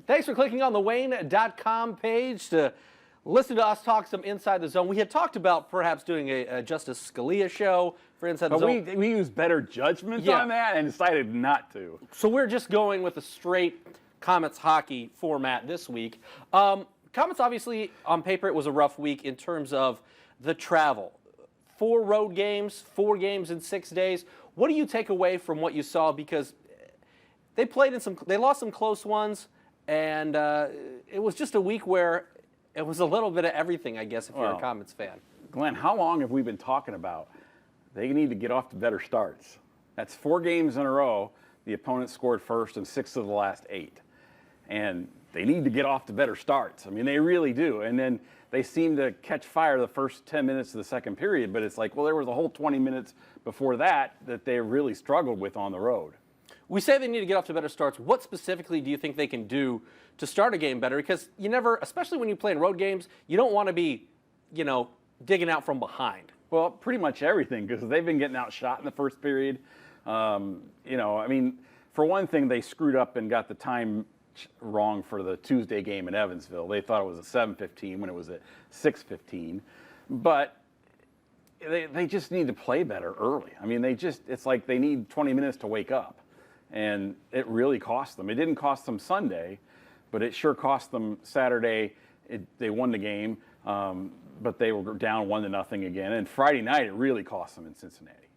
Thanks for clicking on the Wayne.com page to listen to us talk some Inside the Zone. We had talked about perhaps doing a Justice Scalia show for Inside the Zone. We used better judgment on that and decided not to. So we're just going with a straight Komets hockey format this week. Komets, obviously, on paper, it was a rough week in terms of the travel. 4 road games, 4 games in 6 days. What do you take away from what you saw? Because they lost some close ones, and it was just a week where it was a little bit of everything, I guess, if you're a Komets fan. Glenn, how long have we been talking about they need to get off to better starts? That's 4 games in a row. The opponent scored first in 6 of the last 8. And they need to get off to better starts. I mean, they really do. And then they seem to catch fire the first 10 minutes of the second period, but it's like, well, there was a whole 20 minutes before that they really struggled with on the road. We say they need to get off to better starts. What specifically do you think they can do to start a game better? Because you never, especially when you play in road games, you don't want to be, digging out from behind. Well, pretty much everything, because they've been getting outshot in the first period. I mean, for one thing, they screwed up and got the time wrong for the Tuesday game in Evansville. They thought it was at 7:15 when it was at 6:15. But they just need to play better early. I mean, it's like they need 20 minutes to wake up. And it really cost them. It didn't cost them Sunday, but it sure cost them Saturday. They won the game, but they were down 1-0 again. And Friday night, it really cost them in Cincinnati.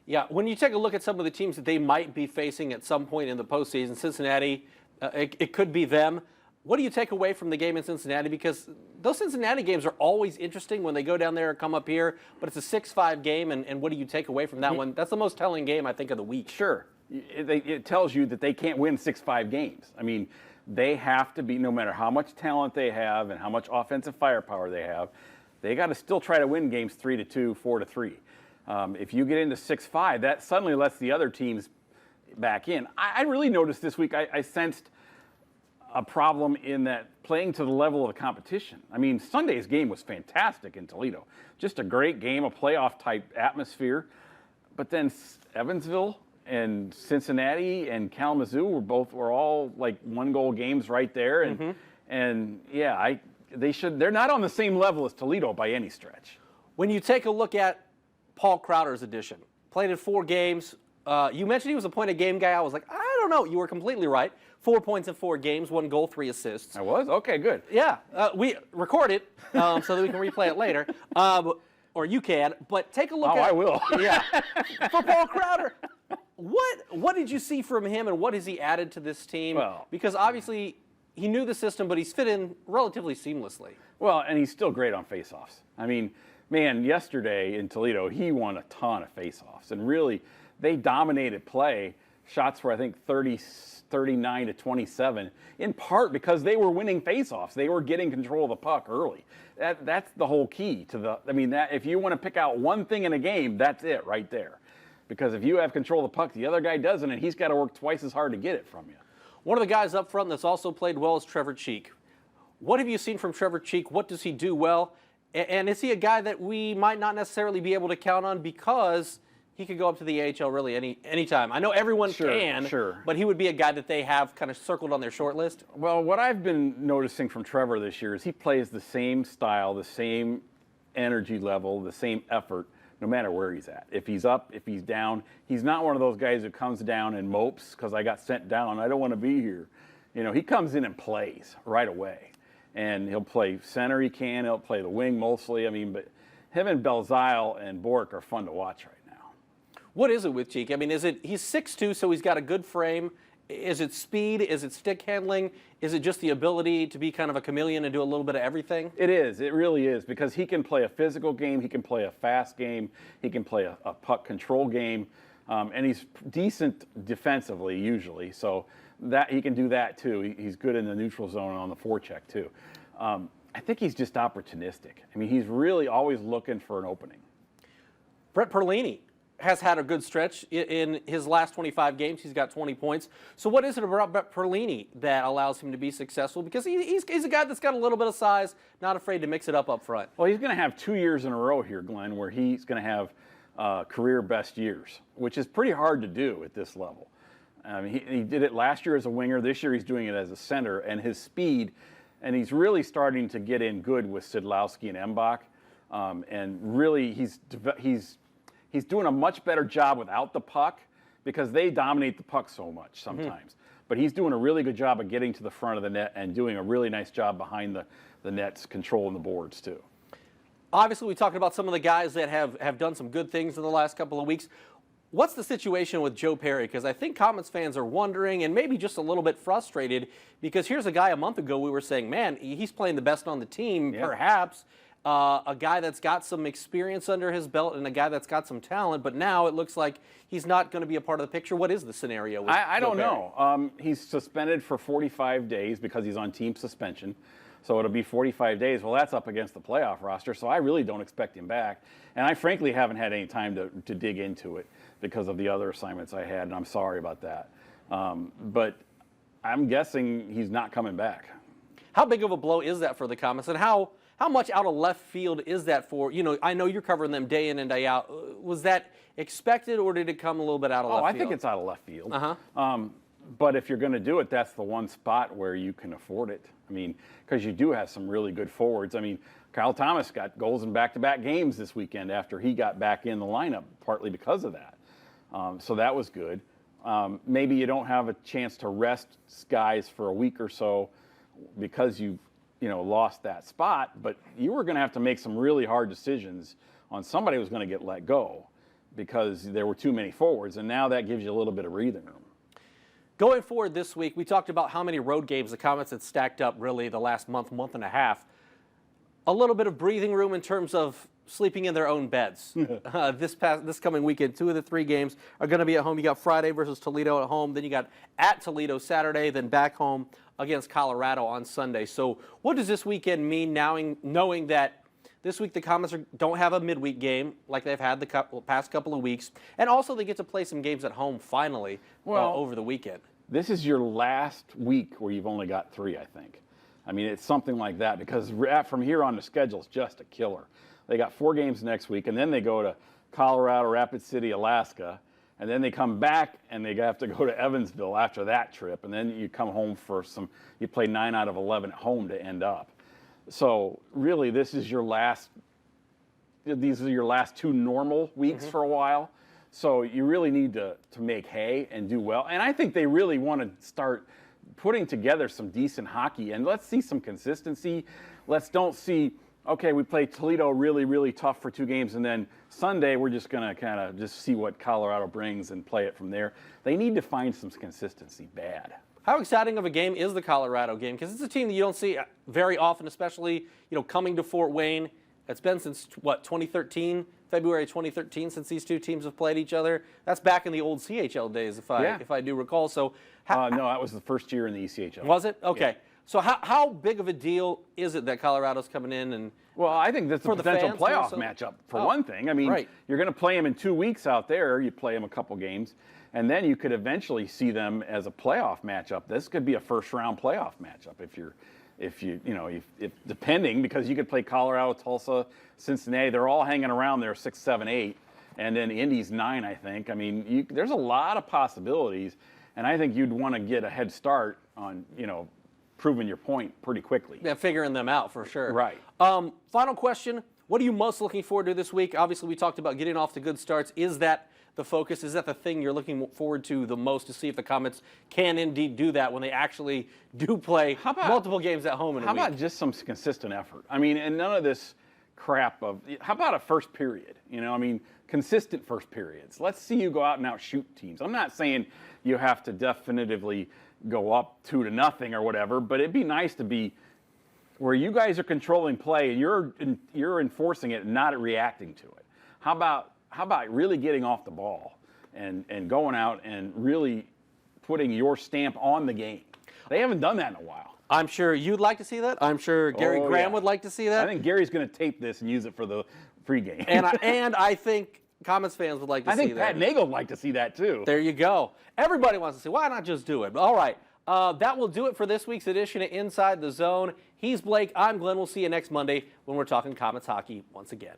Yeah, when you take a look at some of the teams that they might be facing at some point in the postseason, Cincinnati, it could be them. What do you take away from the game in Cincinnati? Because those Cincinnati games are always interesting when they go down there and come up here, but it's a 6-5 game, and what do you take away from that one? That's the most telling game, I think, of the week. Sure. It tells you that they can't win 6-5 games. I mean, they have to be, no matter how much talent they have and how much offensive firepower they have, they got to still try to win games 3-2, 4-3. If you get into 6-5, that suddenly lets the other teams back in. I really noticed this week, I sensed a problem in that playing to the level of the competition. I mean, Sunday's game was fantastic in Toledo. Just a great game, a playoff-type atmosphere. But then Evansville and Cincinnati and Kalamazoo were all like 1-goal games right there. And yeah, they're not on the same level as Toledo by any stretch. When you take a look at Paul Crowder's addition, played in 4 games. You mentioned he was a point-a-game guy. I was like, I don't know. You were completely right. 4 points in 4 games, 1 goal, 3 assists. I was? Okay, good. Yeah. We record it so that we can replay it later. Or you can. But take a look at... I will. Yeah. For Paul Crowder, what did you see from him, and what has he added to this team? Well, because obviously he knew the system, but he's fit in relatively seamlessly. Well, and he's still great on faceoffs. I mean, man, yesterday in Toledo, he won a ton of faceoffs. And really, they dominated play. Shots were, I think, 39-27, in part because they were winning faceoffs. They were getting control of the puck early. That's the whole key to the. I mean, if you want to pick out one thing in a game, that's it right there. Because if you have control of the puck, the other guy doesn't, and he's got to work twice as hard to get it from you. One of the guys up front that's also played well is Trevor Cheek. What have you seen from Trevor Cheek? What does he do well? And is he a guy that we might not necessarily be able to count on because he could go up to the AHL really any time? I know everyone can, but he would be a guy that they have kind of circled on their short list. Well, what I've been noticing from Trevor this year is he plays the same style, the same energy level, the same effort, no matter where he's at. If he's up, if he's down, he's not one of those guys who comes down and mopes because I got sent down, I don't want to be here. He comes in and plays right away. And he'll play center, he'll play the wing mostly. I mean, but him and Belzile and Bork are fun to watch right now. What is it with Cheek? I mean, he's 6'2", so he's got a good frame. Is it speed? Is it stick handling? Is it just the ability to be kind of a chameleon and do a little bit of everything? It is. It really is, because he can play a physical game. He can play a fast game. He can play a puck control game. And he's decent defensively usually. So that he can do that too. He's good in the neutral zone and on the forecheck too. I think he's just opportunistic. I mean, he's really always looking for an opening. Brett Perlini has had a good stretch in his last 25 games. He's got 20 points. So what is it about Brett Perlini that allows him to be successful? Because he's a guy that's got a little bit of size, not afraid to mix it up front. Well, he's going to have 2 years in a row here, Glenn, where he's going to have career best years, which is pretty hard to do at this level. He did it last year as a winger. This year he's doing it as a center, and his speed, and he's really starting to get in good with Sidlowski and Mbach, and really he's doing a much better job without the puck because they dominate the puck so much sometimes. But he's doing a really good job of getting to the front of the net and doing a really nice job behind the nets, controlling the boards too. Obviously, we talked about some of the guys that have done some good things in the last couple of weeks. What's the situation with Joe Perry? Because I think Komets fans are wondering and maybe just a little bit frustrated because here's a guy a month ago we were saying, man, he's playing the best on the team, perhaps. A guy that's got some experience under his belt and a guy that's got some talent, but now it looks like he's not going to be a part of the picture. What is the scenario with I Joe don't Perry? know. He's suspended for 45 days because he's on team suspension. So it'll be 45 days. Well, that's up against the playoff roster, so I really don't expect him back. And I frankly haven't had any time to dig into it because of the other assignments I had, and I'm sorry about that. But I'm guessing he's not coming back. How big of a blow is that for the Komets, and how much out of left field is that for, I know you're covering them day in and day out. Was that expected, or did it come a little bit out of left field? I think it's out of left field. But if you're going to do it, that's the one spot where you can afford it. I mean, because you do have some really good forwards. I mean, Kyle Thomas got goals in back-to-back games this weekend after he got back in the lineup, partly because of that. So that was good. Maybe you don't have a chance to rest guys for a week or so because you've lost that spot, but you were going to have to make some really hard decisions on somebody who was going to get let go because there were too many forwards, and now that gives you a little bit of breathing room. Going forward this week, we talked about how many road games the Komets had stacked up really the last month and a half. A little bit of breathing room in terms of sleeping in their own beds. This coming weekend, 2 of the 3 games are going to be at home. You got Friday versus Toledo at home, then you got at Toledo Saturday, then back home against Colorado on Sunday. So what does this weekend mean knowing that this week the Komets don't have a midweek game like they've had the past couple of weeks, and also they get to play some games at home finally over the weekend? This is your last week where you've only got 3, I think. I mean, it's something like that because from here on the schedule is just a killer. They got 4 games next week, and then they go to Colorado, Rapid City, Alaska, and then they come back and they have to go to Evansville after that trip, and then you come home for you play 9 out of 11 at home to end up. So really, these are your last 2 normal weeks for a while. So you really need to make hay and do well. And I think they really want to start putting together some decent hockey. And let's see some consistency. Don't see, okay, we play Toledo really, really tough for 2 games, and then Sunday we're just going to kind of just see what Colorado brings and play it from there. They need to find some consistency bad. How exciting of a game is the Colorado game? Because it's a team that you don't see very often, especially coming to Fort Wayne. It's been since, 2013, February 2013, since these 2 teams have played each other. That's back in the old CHL days, if I do recall. So no, that was the first year in the ECHL. Was it? Okay. Yeah. So how big of a deal is it that Colorado's coming in? And well, I think that's a potential playoff matchup, for one thing. I mean, you're going to play them in 2 weeks out there. You play them a couple games, and then you could eventually see them as a playoff matchup. This could be a first-round playoff matchup if depending, because you could play Colorado, Tulsa, Cincinnati. They're all hanging around there 6, 7, 8, and then Indy's 9, I think. I mean, there's a lot of possibilities, and I think you'd want to get a head start on, proving your point pretty quickly. Yeah, figuring them out for sure. Right. Final question. What are you most looking forward to this week? Obviously, we talked about getting off to good starts. Is that the focus? Is that the thing you're looking forward to the most, to see if the Komets can indeed do that when they actually do play multiple games at home in a week? How about just some consistent effort? I mean, and none of this crap of, how about a first period? Consistent first periods. Let's see you go out and outshoot teams. I'm not saying you have to definitively go up 2-0 or whatever, but it'd be nice to be where you guys are controlling play and you're enforcing it and not reacting to it. How about really getting off the ball and going out and really putting your stamp on the game? They haven't done that in a while. I'm sure you'd like to see that. I'm sure Gary Graham would like to see that. I think Gary's going to tape this and use it for the pregame. And I think Komets fans would like to see that. I think Pat Nagel would like to see that too. There you go. Everybody wants to see. Why not just do it? All right. That will do it for this week's edition of Inside the Zone. He's Blake. I'm Glenn. We'll see you next Monday when we're talking Komets hockey once again.